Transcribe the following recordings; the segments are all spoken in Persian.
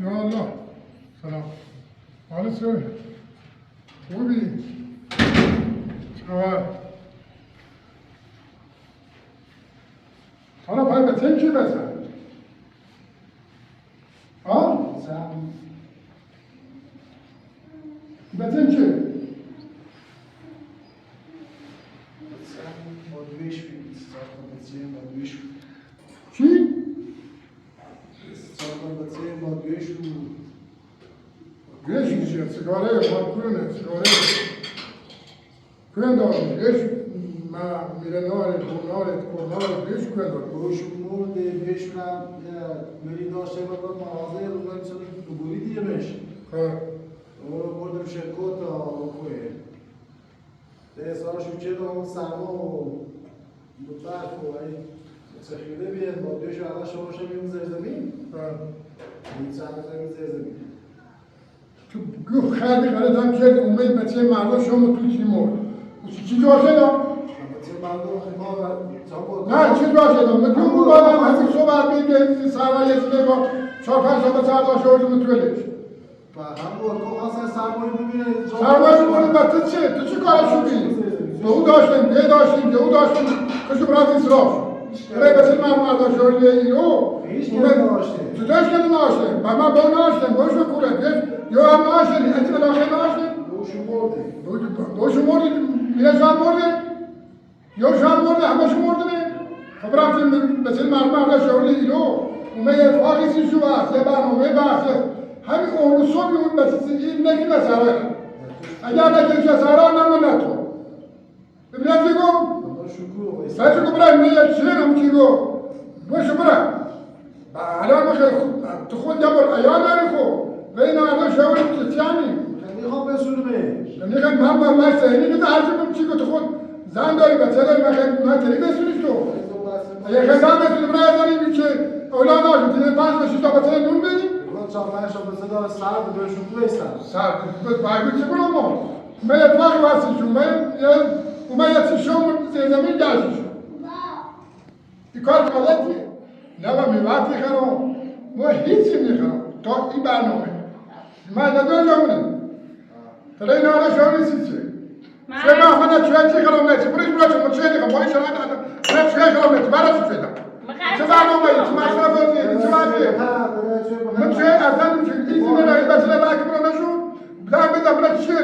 یا الله سلام حالت چه؟ خوبی؟ چه حالا پای بچه کی بزن؟ ها؟ بچه کی؟ چی؟ گوشی چیه؟ سیگاره کنه سیگاره کنه داری گوش میره ناره کناره گوش کنه داری گوش مرده بشونم ملی داشته بکنم مغازه رو کنم چون دوبوری دیگه بشه بردم شرکت تا کوه ده سالشو چه دارم سرما و برف و سخیره بیاد با دوشو الان شما شما میون زرزمین این چند زمین زرزمین تو گو خیلی غلطم کرد اومه بچه مردم شما تو چی مرد چی جا شدم؟ بچه مردم خیلی نه چی جا شدم؟ من تو بود آدم هستی صبح بیده سرمایه سیده با 4-5 سال سردار شوردم تولیش و هم بود تو خواستن سرمایه ببینه سرمایه ببینه با تو چه؟ تو چی کارشو بینی؟ به او داشتیم، به او داشتیم کشو برات اصلاف برای بسید مردم شوردی اینو هیچ که ناشته تو داشت که ناشته و من با ناشتم باشو کوره یا هم ناشته انتی بلاخه ناشته دوشو مرده میره شان مرده یا شان مرده همشو مرده نه خب رفتیم بسید مردم شوردی اینو اومه یه فاقی سی شو هست یه برنامه بحث همین اونو صبحی اون بسید این نگی نساره اگر نگی نساره نمونه تو ببینم چی گم سعی کو برای میاد چه هم چی گو باش برای الان میخوای تو خود جبر ایال داری خو ولی نه الان شاور کسیانی میخوام بسونه بهش میخوام من ماشته اینی که هر چی چی تو خود زن داری بچه داری من تری بسونیش تو اگه خدام بسونی برای داری که اولاد داشت دیگه 5 تا 6 تا بچه نون بدی اولاد 4-5 تا بچه داره سرد بهشون تو ایستن سرد باید چه کنم من اتفاقی واسه شو من یه چی شوم زمین گشتش این کار غلطیه نه من میوه میخرم ما هیچی میخرم تا این برنامه من ندارم جامونه تلا این حالا شما چیه شما من چه خرم نه چه برش برش من چه نگم با این شما نه چه خرم نه برای چی شدم چه برنامه ای چه مصرف ای چه وضعیه من چه اصلا چه چیزی نداری بس لا که نشون بدم چیه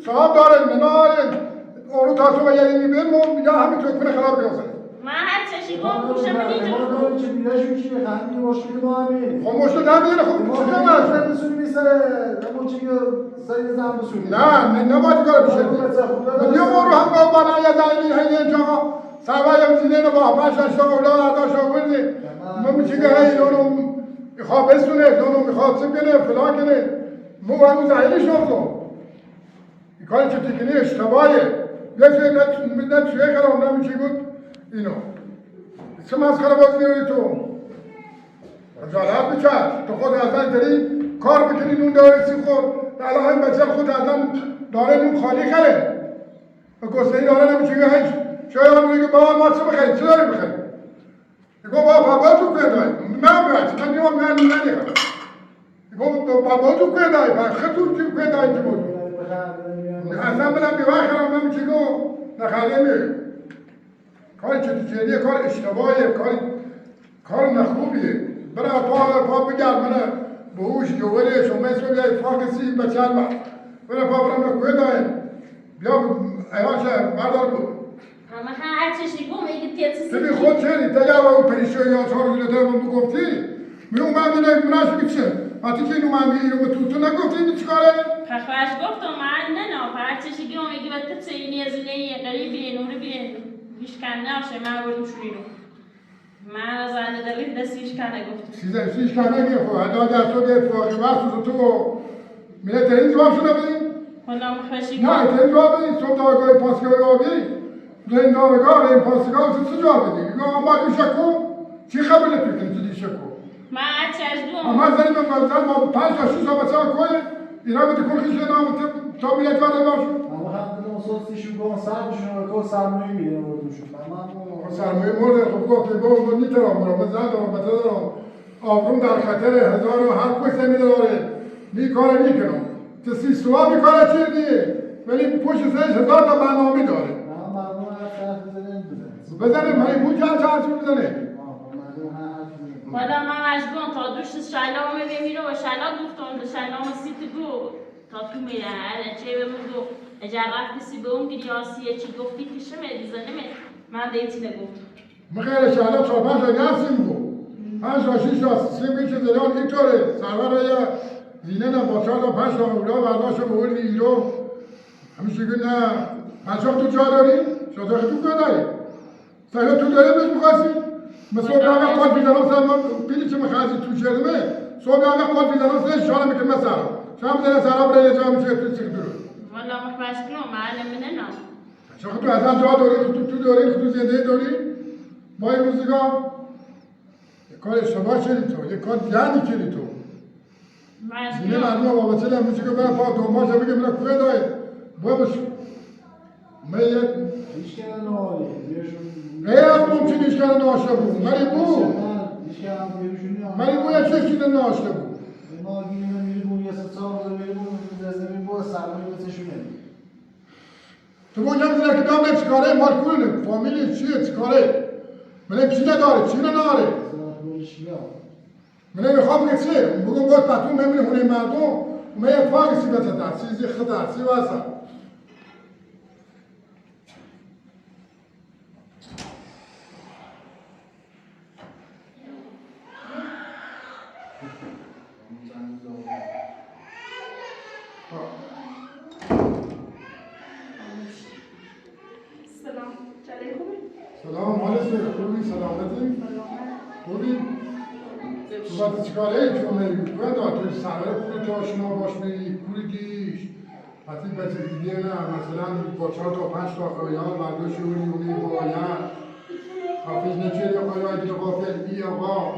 صاحب داره مناره اونو تاسو یعنی میبینم یا همین تو کنه خراب کنه من هر چشی گم گوشم اینجا چه بیرشون چیه خندی مشکل ما همین خب مشکل همینه خب ما خیلی بسونی میسره اما چی سری زن بسونی نه نباید کار بشه دیگه ما رو هم با بنا یا دایلی هی جا سوای زینه با پاشا اولاد داشت آوردی ما میگه هی اونو میخواد بسونه اونو میخواد چه کنه فلان کنه مو همون دایلی شو این کاری که تکنی اشتباهه نه چیه خرام نمیشه بود اینو چه مسخره بازی میاری تو رجالت بچه تو خود ازن داری کار بکنی نون داره سی خود الان همین بچه خود ازن داره نون خالی خره و گسته داره نمیشه که هیچ شاید هم میگه بابا ما چه بخریم چه داری بخریم میگو بابا تو که داری من برچه من نیوم من نمیخرم میگو بابا تو که داری خطور تو که داری تو بود اصلا برم بیوه خرم نمیشه که نخریم میگه کاری که تو چنیه کار اشتباهیه کار نخوبیه برای پا بگرد منه به اوش جوله شما اسم بیایی فاکسی بچل با برای پا برم نکوه دایم بیا ایواشه بردار بود اما هر چشی گم ایگه تیتسی تبی خود چنی تجاوه او پریشوی یا چهار جلوتر من بگفتی می اومد اینه مناسبی چه وقتی که اینو من بیرو تو نگفتی این چیکاره؟ پخواش گفتم من نه هر چشی گم ایگه باید تیتسی اینی از اینه قریبی نوری بیره هیچکن ناشه من بردم شوری رو من از آن دلیل دست هیچکن نگفتم هیچکن نگفتم حتی دستو گفت واقعی بحث تو میره ترین جواب شده بدیم؟ خودم خوشی نه ترین جواب بدیم صبح دارگاه پاسگاه آبی این دارگاه این پاسگاه چه جواب بدیم؟ میگه اما این شکو چی خبره تو کنی چی شکو؟ من چش دوم اما زنی من ما 5 تا 6 تا بچه ها کوه اینا بده کل کشیده نام تا میلت وارد باشون اما هم سوستیشون گم سرشون رو تو سرمایه میده موردشون سرمایه مرده خب گفته گفت نیترام برام زن دارم بچه دارم آبروم در خطر، هزار و هر کسی میداره کار میکنم تو سیستوا بیکاره چیه ولی پشت سرش هزار تا برنامه داره. بزنه من بود چند حرف بزنه. حالا من مجبورم تا دوش شیلام میمیره و شیلام گفتم شیلام سیت گو تا تو میره چه بمونگو اگر رفتی به اون گریاسیه چی گفتی که شمه دیزنه من دیتی نگفتم. مغیر شیلام 4-5 تا گرسیم گو 5 تا 6 تا سیم میشه زیران اینطوره سرور یا زینه نه با 4 تا 5 تا اولا برداشت بوردی ایرو همیشه که نه پنجاه تو جا داری؟ شاید تو جا داری؟ سایه تو داری بهش میخواستی؟ مثل برای قال بیزنان سر پیلی چه مخازی تو چرمه صبح برای قال بیزنان سر شانه میکنه مثلا شام زنه سرا برای جا میشه تو چیک درو والا مخبرش کنم معلم منه نه شما تو از جا داری تو داری تو زنده داری ما این روزگار یک کار اشتباه کردی تو یک کار دیگری کردی تو دیگه مردم وابسته هم میشه که برای پا دوماش هم بگه من کوه داری بابش میت غیر از ممکن ایش کنه ناشته بود مری بود مری بود یا چه چیده ناشته بود تو با کم زیر که دام چیکاره مال کنه فامیلی چیه چیکاره من چی نداره چی نداره من میخوام که چیه بگم باید پتون ببینی خونه مردم و من یک فاقی سی بزدن سیزی خطر سی واسه سلام حالت خوبی سلامتی خوبی تو وقتی چیکاره ای تو میگی تو توی سفر خوبی تو آشنا باش میگی کوری دیش وقتی بچه دیگه نه مثلا با 4 تا 5 تا خیال برداشت اونی باید حافظ نچه یا خیال دیگه غافل ای آقا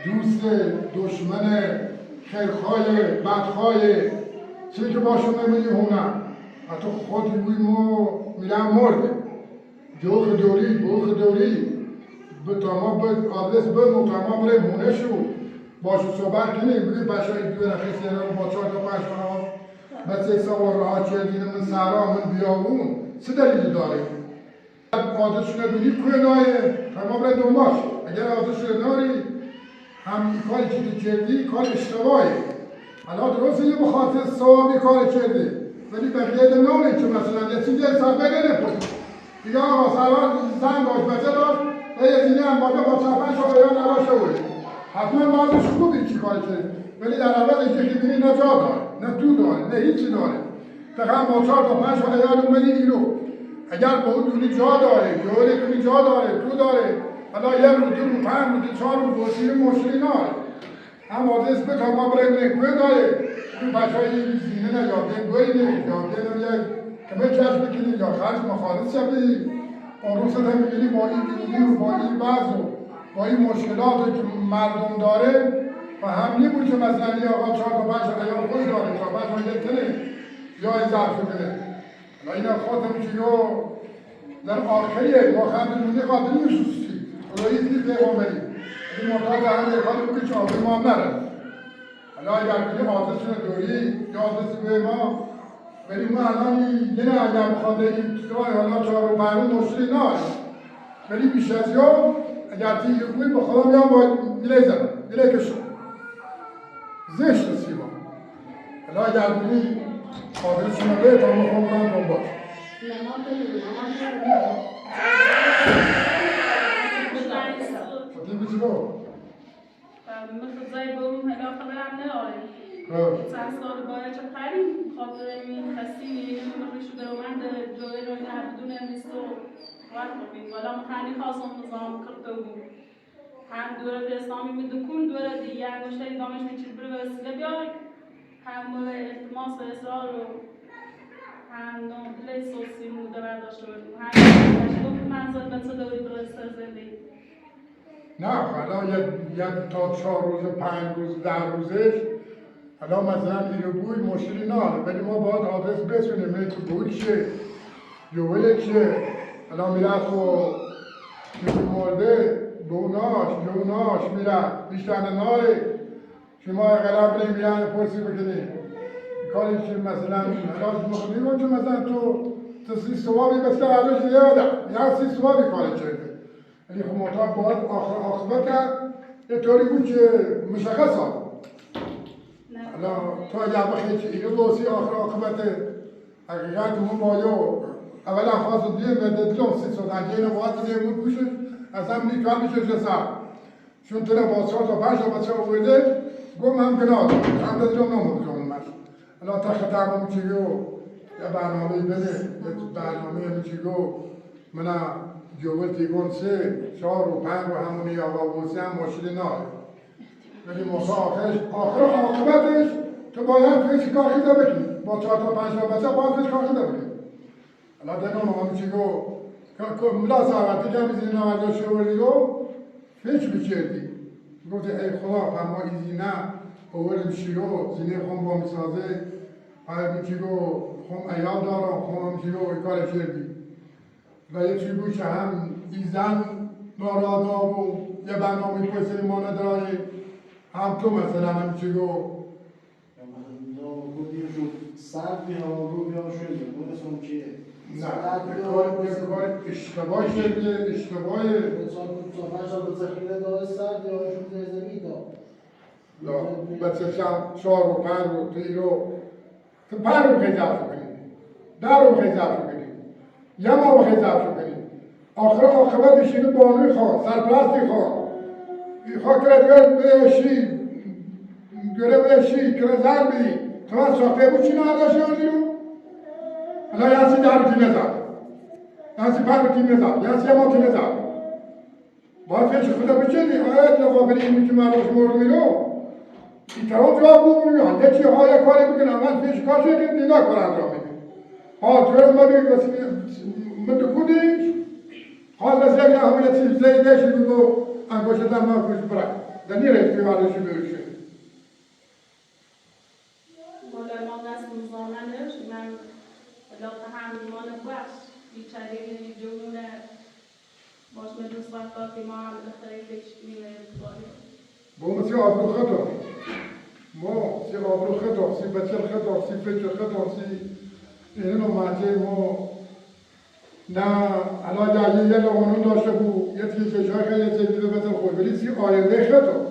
دوست دشمن خیرخواه بدخواه چی که باشون نمیدی هونه حتی خودی بوی ما میرم مرده جوخ دوری به تمام به آدرس به تمام برای مونه شو باشو صحبت کنیم بگیم بچه‌ای دو رخصی رو با 4 تا 5 تا مثل سوار راه چردین من سهرا من بیابون چه دلیلی داره آدرسشون بگی کوه نایه تمام برای دنباش اگر آدرسشون ناری هم این کاری که تو کردی کار اشتباهه الان درسته یه بخاطر ثوابی کار کردی ولی بقیه نمونه که مثلا یه چیزی حساب نکنی دیگه آقا سوار زن داشت بچه داشت و یه زینه هم باقی با 4-5 شاقیان نراشته بود حتما بازش خوبی چی کار کرد ولی در اول اینکه که بینی نه جا داره نه تو داره نه هیچی داره دقیقا با 4 تا 5 شاقیان اومدی اینو اگر با اون دونی جا داره جوری دونی جا داره تو داره حالا یه رو 2 رو 5 رو 4 رو بسیاری مشکلی ناره هم آدرس به تمام برای نکوه داره این بچه های زینه نه یابده دوری نه یابده نه که کشف بکنی یا خرج مخالص شدی اون روز هم میبینی با این گیرونی و با این وضع و با این مشکلات که مردم داره و همینی بود که مثلا یه آقا 4 تا 5 ایام خوش داره 4-5 یک کنه یا این ظرف کنه و این خودم که یا در آخریه با خندمونی قاتلی میشوستی خدایی تیر پیغامبری این مرتاق هم یک خالی بکنی چه آقای ما هم نره حالا اگر بگیم آدرسشون دوری یا آدرس به ما ولی ما الان یه نه اگر بخواد این راه حالا 4 و 5 مشکلی نداره ولی بیش از یا اگر تیگه کنید با خدا میام با میله زنم میله کشم زشت سیما حالا اگر بگید آدرسشون رو تا ما خود برم دنبال خاطر بیچی رو مثل زای بروم هنگاه خبرم نداره چند سال باید چه خریم خاطر این خستی میریم مخلی شده رو من جوی رو نبودون نیستو وقت ببین والا مخانی خواستم نظام کرده بود هم دوره فرستامی میدکون دوره دیگه انگشتری دامش میچید بره وسیله بیای هم التماس اصرار رو هم نامدله سوسی موده برداشته بودیم هم گفت منزل بچه دوری برستر زندگی نه حالا یک تا 4 روز 5 روز 10 روزش حالا مثلا اینو بوی مشکلی نداره ولی ما باید آدرس بسونیم این تو بوی چیه جوله چیه حالا میرفت و کسی مرده جوناش میرن بیشتر ناره شما غلب بریم میرن پرسی بکنیم کاری که مثلا علاج مخدی که مثلا تو سی سوابی بس که علاج زیاده یا سی سوابی کاری کرده ولی خب معتاد باید آخبت یه طوری بود که مشخص آن تا اگر بخیی که اینو باسی آخبت حقیقت اون باید اولا خواست دیم به دلم سی سودن اینو باید دیم اون کشش از هم نیتوان میشه جسر چون تنه با 4 تا 5 تا بچه آورده گم هم گناه هم دلم نمود جون مش الان تا خطرم چیگو یه برنامه بده یه برنامه چیگو من جوال تیگون 3 4 و 5 و همونی آقا بوسی هم مشکلی ناره ولی موقع آخر عاقبتش تو باید توی کار خیده بکنی با 4 تا 5 تا بچه باید توی کار خیده بکنی الان دنم هم چیگو ملا ساعتی که میزین نمازو شوری رو فکر بکردی گفتی ای خدا فرما ایزینه اول شیرو زینه خون با میسازه های چیگو خون ایال دارم خون هم چیگو ای کار کردی و یه چیگو که هم ایزن نارادا و یه برنامه پسری ما نداری هم تو مثلا هم چیگو سرد بیام رو بیام شده بودستم که نه کار اشتباه شده اشتباه بچه شم 4 و 5 و 3 رو تو 5 رو بخی ضبط کنید 10 رو بخی ضبط کنید یه ما بخی ضبط کنید آخر عاقبتش اینو بانوی خواه سرپرستی خواه خواه کرد بهشی گره بهشی گره زن بی تو من ساخته بود چی نهداشی آنی رو الان یعنی 10 رو تیم نزد یعنی 5 رو تیم نزد یعنی 3 ما تیم نزد باید فکر خدا بچنی آیت لغافلی اینی که من روش مورد میرو این طرف جواب بگویم یه چی های کاری بکنم من پیش کار شده که دیگه کار انجام میده توی ما بگیم من دکودیش خواست از یک همون یه چیز زیدهشی بگو انگوشه در ما کش برای در نیره پیوالشی بروشه مالا ما دست مزامن نوشت من علاقه هم مال باش بیچاره جمونه باش من دوست وقتا که ما هم دختری فکر میره بوم سی آبرو خطا ما سی آبرو خطا سی بچل خطا سی فکر خطا سی اینو معنی ما نه الان یه لغانون داشته بود یه چیز فشار خیلی یه چیزی بزن خود ولی سی آینده خطا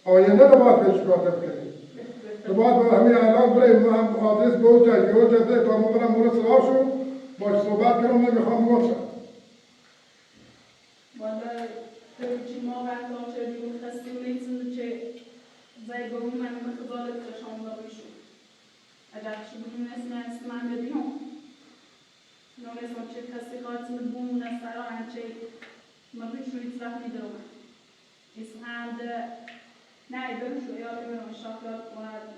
آینده رو باید فکر کرده بکنیم تو باید همین الان برای هم آدرس بود یه جزه تا ما برم مورد صلاح شد باش صحبت کنم نمیخوام بگم چی ما وقت آچردیم خستیم نیستیم چه زیگاهی من مخزالت کشان داریشون اگر چی بودیم نسیم من بدیم نونستم چه خستی خواهد بوم نسترا هنچه ما بیش روی طرف میدارم اسم ده نه ایدارم شو یاد میرم شاکلات کنند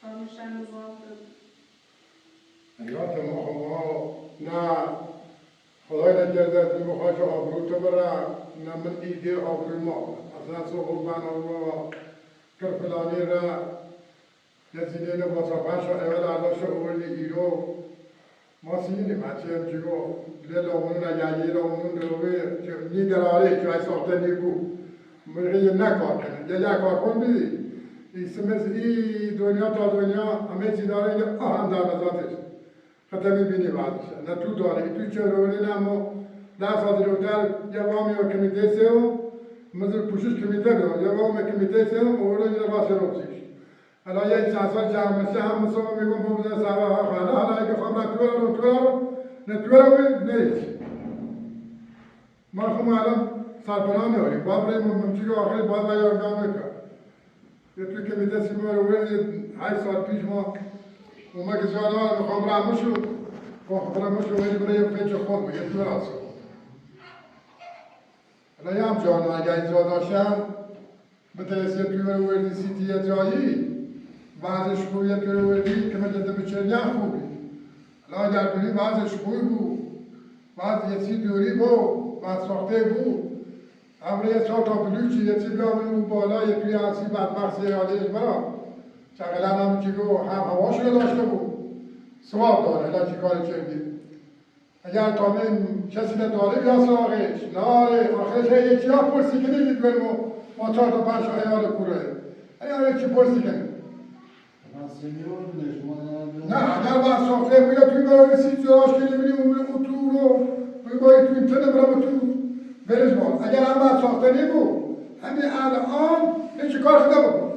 فرموشن نظام کرد یاد ما نه خدای نکرده که بخواه که آبرو تو برا نه من ایده آبروی ما اصلا سو قربان آبرو کرفلانی را یه زیده با سپاش اول علاش اولی ایرو ما سینیم هچه هم چیگو لیل آمونون اگه را آمونون روی که نیدراره که ای ساخته نیگو مرگه یه نکار کنه یه کار کن بیدی ای دنیا تا دنیا همه چی داره یه آهن در نظاتش خطه میبینی بعدش نه تو داره تو چه رولی نمو ده سال روتر یه وامی و کمیته سیوم مثل پوشش کمیته بیان یه وامی کمیته سیوم اولا یه باشه روزیش الان یه چند سال جمع میشه هم مثلا میگم بوده سبا ها خانه حالا اگه خواهم نه تو رو نیست ما خواهم الان سرپناه میاریم باید بریم ممچی که آخری باید باید ارگاه میکرد یه توی کمیته سیما رو برد 8 سال پیش ما اومد که سوال ها میخوام رمشو رمشو ولی برای یه فکر خود بگه تو راسو الان یه هم جانو اگه اینجا داشتم بترسی توی رو بردی سیتی یه جایی بعضش خوبی توی رو بردی که مجده بچرنی خوبی الان اگر بودی بعضش خوبی بود بعض یه سی دوری بود بعض ساخته بود امره یه 4 تا بلوچی یه سی بیامون اون بالا یه توی هنسی بدبخت یادش برام چقدر هم چیگو هم هواش رو داشته بود سواب داره الان چی کاری کردی اگر تا من کسی نداره بیا سراغش ناره آخرش یکی ها پرسی که نگید برمو ما 4 تا 5 ایال کوره ایال چی پرسی کنه نه اگر با ساخته بیا توی برای سی جراش که نمیدیم اون تو رو باید توی تنه برم تو برش باز اگر هم با ساخته نبود همین الان هیچ کار خدا بکن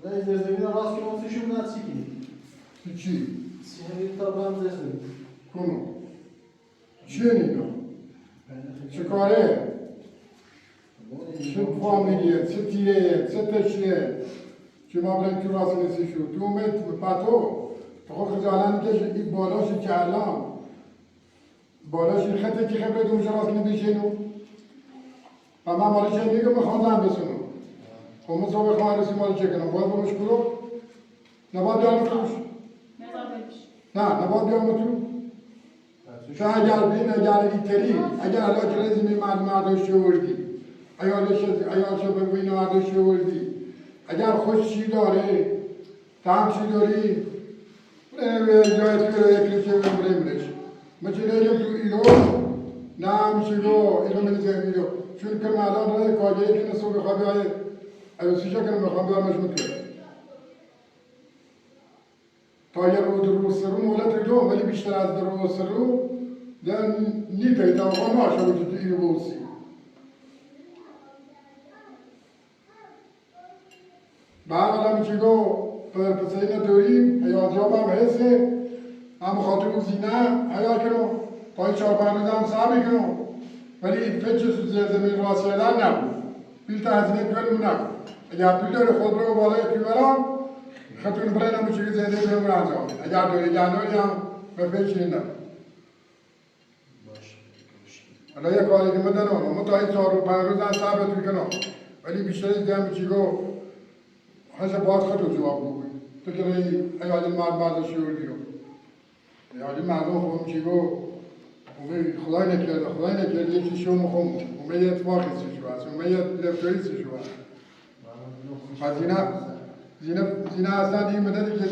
نه زمین راست که اون سیشون نه چی؟ سیهری تا برم زمین کنو چیه نیدو؟ چه کاره؟ چه فامیلیه؟ چه تیره؟ چه تشیه؟ چه ما بریم تو راست نسیشو؟ تو اومد پاتو تو خود خجالان کش این بالاشی که الان بالاشی خطه که خبره دومش راست نمیشینو و من مالی چه میگم میخوام زن بسونم خب من صبح خواهر رسی مالی چه کنم باید بمش کرو؟ نباید بیام توش؟ نه نباید بیام تو؟ چه اگر بین اگر ایتری اگر علا جلزی می مرداشی وردی ایالش ببین مرداشی وردی اگر خوش چی داره تام چی داری جای توی رو یکی چه برش مچه نیم تو ایلو نه میشه رو ایلو من زمین رو چون که الان رای کاجه که نصف بخواه بیاید ایوسیشا کنم بخوام بیارمش مطلب تا یه رو سرو مولت رو ولی بیشتر از رو سرو در نیپه تا آقا ماشه وجود اینو بوسی بعد حالا میچه گو پسه اینه داریم حیات جاب هم حسه هم خاطر زینه حیات کنم پای 4-5 روز هم صبری کنم ولی فکر زمین راست کردن نبود بیل تهزینه کنم نبود اگر بیل داره خود رو بالای پیورم خطون برای نمیشه که زنده برم رو انجام اگر داری جانوری هم به فکر این نبود حالا یه کاری که مدنم اما تا این 4-5 روز هم صبر کنم ولی بیشتر از دیگه میچی گو هشه باز خطو جواب بگوی تو که رایی ایالی مرد شوردی رو ایالی مردم خوب میچی گو خدای نکرده یکی شو مخوم اومه یه اتفاقی سیشو هست اومه یه لفتوری سیشو هست زینه اصلا این مدده که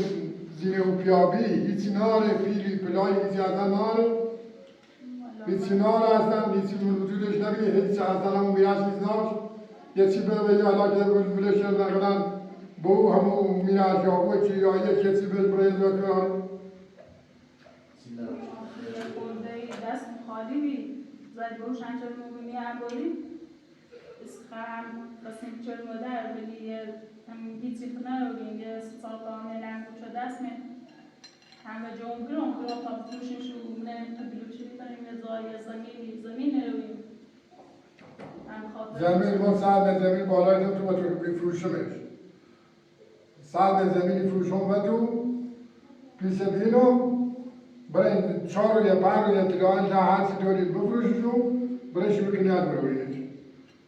زینه او پیابی هیچی ناره پیلی پلای هیچی اصلا ناره هیچی ناره اصلا هیچی وجودش نبیه هیچی اصلا همون بیاش هیچ ناش یه چی به حالا که بلشن نقدن بو همون میراج یا چی یا یه کسی به برای دکتر دست خالی بی زد روشن چون مبینی عبالی اسخرم قسم چون مدر بلی هم هیچی کنه رو بین یه سالتان لنگو چه دست می همه جنگرون برو تا بروشن شو من بلوچی میتونیم یه زای زمین رو بین زمین ما ساعت زمین بالای دم تو با تو بفروشمش ساعت زمینی فروشم و تو پیش بینم برای 4 یا 5 یا تلوان جا هرچی دارید بفروششون برای شروع کنید بروید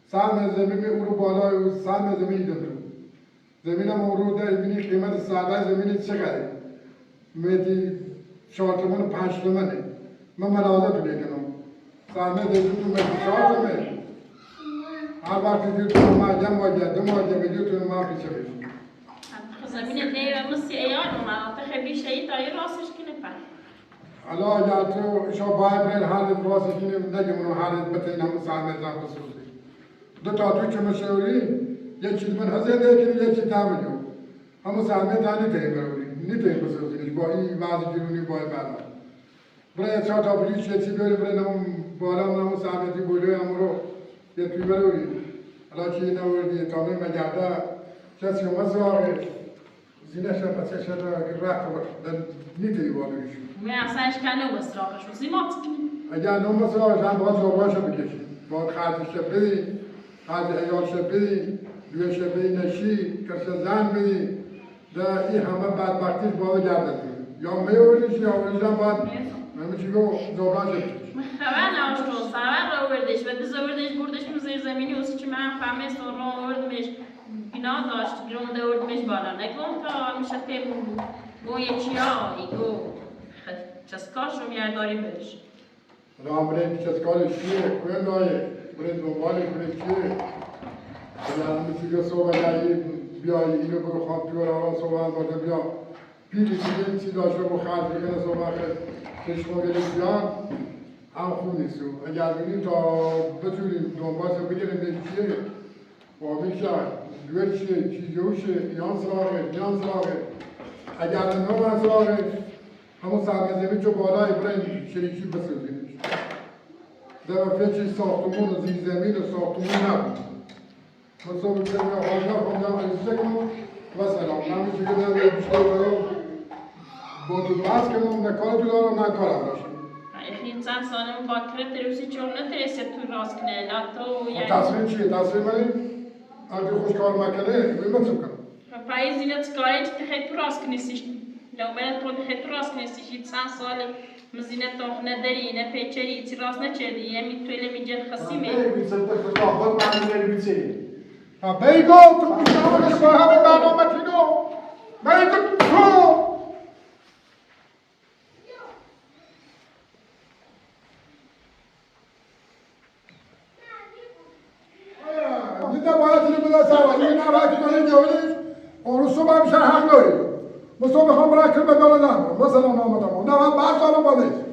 ساعت زمین او رو بالای او ساعت زمینی دم تو زمین هم رو در بینی قیمت ساعت زمینی چقدره میدی 4 تومن 5 تومنه من منازه تو نکنم ساعت زمین تو میدی 4 تومن هر وقت دیو تو ما جمع واجد دو ما جمع دیو تو ما پیش بید زمین دیو مسی ایال مناطق بیشتری تایی راستش کنه پر حالا یا تو شو باید برای حالت راستش کنه نگه منو حالت بتین همون سامت زن بسوزی دو تا توی که مشوری یک چیز من هزه دیکنی یک چیز تعملیو همون سامت هانی تیم بروری نیتیم بسوزی با این وضع جنونی باید برمار برای 4 تا پلیس یه چی بیاری برای نمون بالا همون سامتی بولوی همون رو یه توی بروری حالا چی نوردی تا می مگرده کسی اومد زاغه زینه شد پسه شد رفت نیتی بالویش من اصلا اشکنه و بسراغش و زیمات اگر نون بسراغش هم باید زرباش رو بکشی باید خرد شد بدی خرد ایال شد بدی دوی شد بدی نشی کسی زن بدی در این همه بدبختیش باید گردد یا میوریش یا اوریش هم باید من چی گو زرباش رو بکشی خبر نوشتو سوار رو بردش و دست بردش بردش تو زیر زمینی و چی من فهمه سر رو بردمش بنا داشت گرونده بردمش بالا نگم تا میشه پیم گو یه چیا ایگو چسکاش رو میارداری برش رام برای چسکالش چیه کوین دایه برای دنبالش برای چیه برای همه چیزا صحبت داری بیای اینو برو خواب پیورا صحبت باشه بیا پیلی دیگه این چیزاشو رو خرد بکنه صحبت کشما گرفتیان هم خوب نیست اگر بینیم تا بتونیم دنبالش بگیریم چیه واقعی شد دوه چیه چیزیوشه ایان سراغه اگر نو من سراغه همون سرمزیمی چو بالای برین شریکی بسازیمش در فکر ساختمون و زیرزمین و ساختمون نبود مصابه کنم حالا خواهدم عزیزه کنم و سلام نمیشه که در بیشتر برای با تو بحث کنم نکار تو دارم نکارم باشم İnsan sanırım bakırı terörisi çoğunluğu terörisi tur rastgele lato yani. تصمیم چیه؟ تصمیم من اگه خوش کار مکنه بیمت کنم Paiz yine çıkarayım ki hep tur rastgele siş. لو بلد طول hep tur rastgele siş insan salim مزينة طاقنا دري نه پیچری اتراس نچردی یعنی توله میجر خسیمه. بیگو تو مشاورش با همه برنامه تینو بیگو تو دیده باید اینو بده سوال این نباید که داره جولیش اون رو صبح هم شهر داری مصبح بخوام برای کرد بداره نمو مثلا نامدامو نه باید بحث آنو بادش